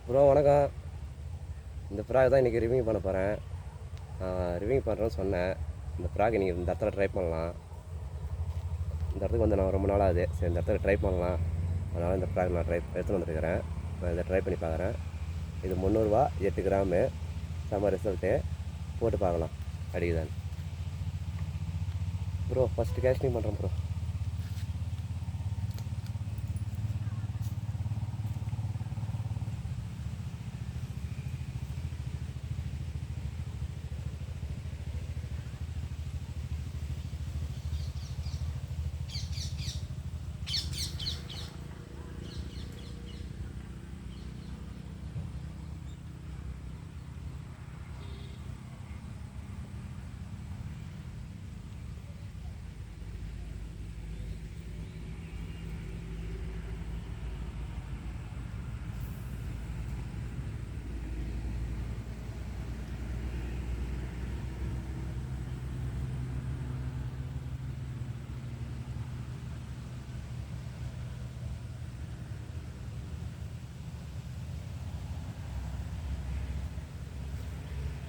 Bro வணக்கம். இந்த frock தான் இன்றைக்கி ரிவ்யூ பண்ண போகிறேன். ரிவ்யூ பண்ணுறேன்னு சொன்னேன். இந்த ஃப்ராக் நீங்கள் இந்த இடத்துல ட்ரை பண்ணலாம். இந்த இடத்துக்கு வந்து நான் ரொம்ப நாள் ஆகுது. சரி இந்த இடத்துல ட்ரை பண்ணலாம். அதனால் இந்த ஃப்ராக் நான் எடுத்துகிட்டு வந்துருக்கிறேன். நான் இதை ட்ரை பண்ணி பார்க்குறேன். இது 300 8 கிராமு. செம்ம ரிசல்ட்டு. போட்டு பார்க்கலாம் அடிக்குதான்னு. ப்ரோ ஃபஸ்ட்டு கேஸ்டிங் பண்ணுறேன் bro.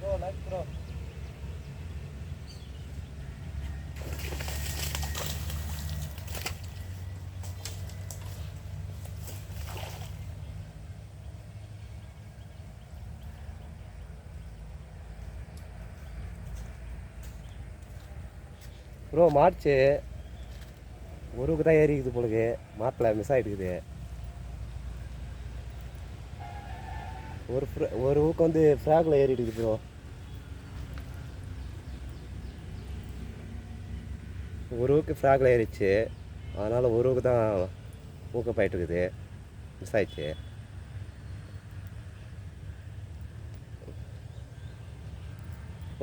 Bro like bro. Bro மார்ச்சு ஒருக்கு தான் ஏறிக்குது போலுக்கு. மாட்டில் மிஸ் ஆகிட்டுக்குது. ஒரு ஊக்கு வந்து ஃப்ராகில் ஏறிடுது ப்ரோ. ஒரு ஊக்கு ஃப்ராகில் ஏறிச்சு. அதனால் ஒரு ஊக்கு தான் ஊக்கப் ஆகிட்டுருக்குது. மிஸ் ஆயிடுச்சு.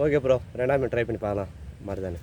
ஓகே ப்ரோ, 2ஆம் ட்ரை பண்ணி பார்க்கலாம் மருதானு.